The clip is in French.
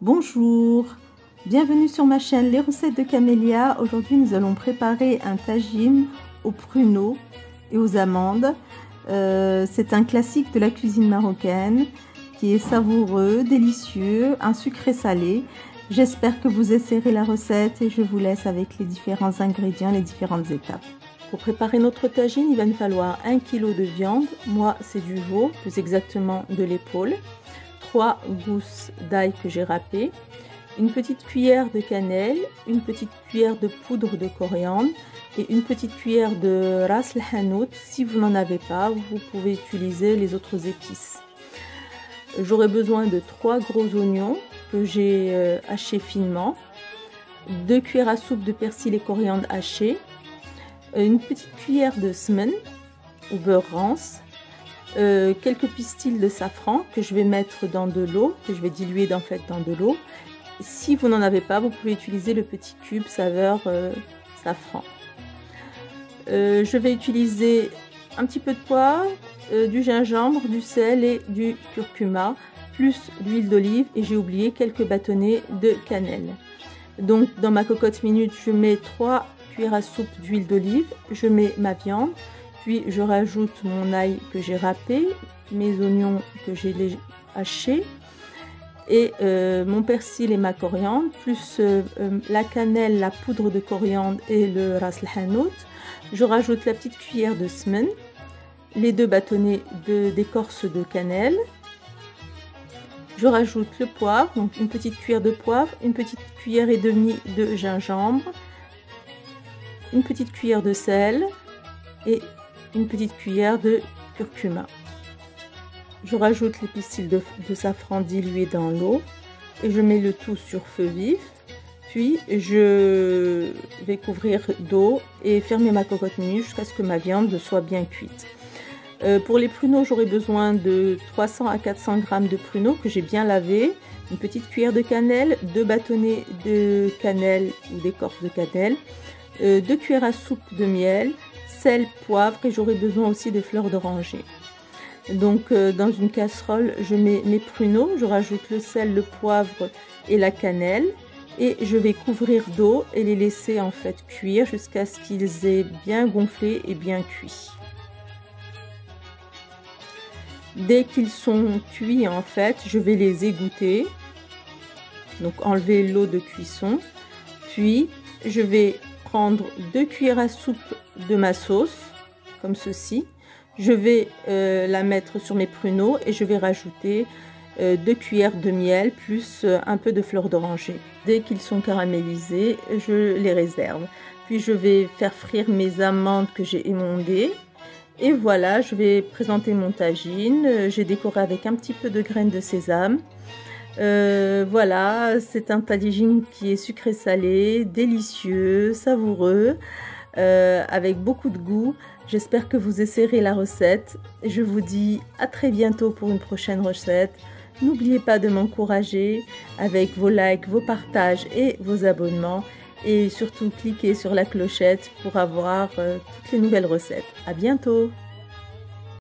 Bonjour, bienvenue sur ma chaîne Les Recettes de Camélia. Aujourd'hui nous allons préparer un tagine aux pruneaux et aux amandes. C'est un classique de la cuisine marocaine qui est savoureux, délicieux, un sucré salé. J'espère que vous essayerez la recette et je vous laisse avec les différents ingrédients, les différentes étapes. Pour préparer notre tagine, il va nous falloir 1 kg de viande. Moi c'est du veau, plus exactement de l'épaule. 3 gousses d'ail que j'ai râpées, une petite cuillère de cannelle, une petite cuillère de poudre de coriandre et une petite cuillère de ras el hanout. Si vous n'en avez pas, vous pouvez utiliser les autres épices. J'aurai besoin de 3 gros oignons que j'ai hachés finement, 2 cuillères à soupe de persil et coriandre hachés, une petite cuillère de semen ou beurre rance, quelques pistils de safran que je vais mettre dans de l'eau, que je vais diluer dans de l'eau. Si vous n'en avez pas, vous pouvez utiliser le petit cube saveur safran. Je vais utiliser un petit peu de poivre, du gingembre, du sel et du curcuma, plus l'huile d'olive, et j'ai oublié quelques bâtonnets de cannelle. Donc dans ma cocotte minute, je mets 3 cuillères à soupe d'huile d'olive, je mets ma viande. Puis je rajoute mon ail que j'ai râpé, mes oignons que j'ai hachés et mon persil et ma coriandre, plus la cannelle, la poudre de coriandre et le ras el hanout. Je rajoute la petite cuillère de semen, les 2 bâtonnets d'écorce de cannelle. Je rajoute le poivre, donc une petite cuillère de poivre, une petite cuillère et demie de gingembre, une petite cuillère de sel et une petite cuillère de curcuma. Je rajoute les pistils de safran dilués dans l'eau et je mets le tout sur feu vif. Puis je vais couvrir d'eau et fermer ma cocotte minute jusqu'à ce que ma viande soit bien cuite. Pour les pruneaux, j'aurai besoin de 300 à 400 g de pruneaux que j'ai bien lavés, une petite cuillère de cannelle, 2 bâtonnets de cannelle ou d'écorce de cannelle, 2 cuillères à soupe de miel, sel, poivre, et j'aurai besoin aussi de fleurs d'oranger. Donc dans une casserole, je mets mes pruneaux, je rajoute le sel, le poivre et la cannelle et je vais couvrir d'eau et les laisser cuire jusqu'à ce qu'ils aient bien gonflé et bien cuit. Dès qu'ils sont cuits je vais les égoutter, donc enlever l'eau de cuisson, puis je vais prendre 2 cuillères à soupe de ma sauce, comme ceci. Je vais la mettre sur mes pruneaux et je vais rajouter 2 cuillères de miel plus un peu de fleurs d'oranger. Dès qu'ils sont caramélisés, je les réserve. Puis je vais faire frire mes amandes que j'ai émondées. Et voilà, je vais présenter mon tagine. J'ai décoré avec un petit peu de graines de sésame. Voilà, c'est un tagine qui est sucré salé, délicieux, savoureux, avec beaucoup de goût. J'espère que vous essayerez la recette. Je vous dis à très bientôt pour une prochaine recette. N'oubliez pas de m'encourager avec vos likes, vos partages et vos abonnements. Et surtout, cliquez sur la clochette pour avoir toutes les nouvelles recettes. À bientôt!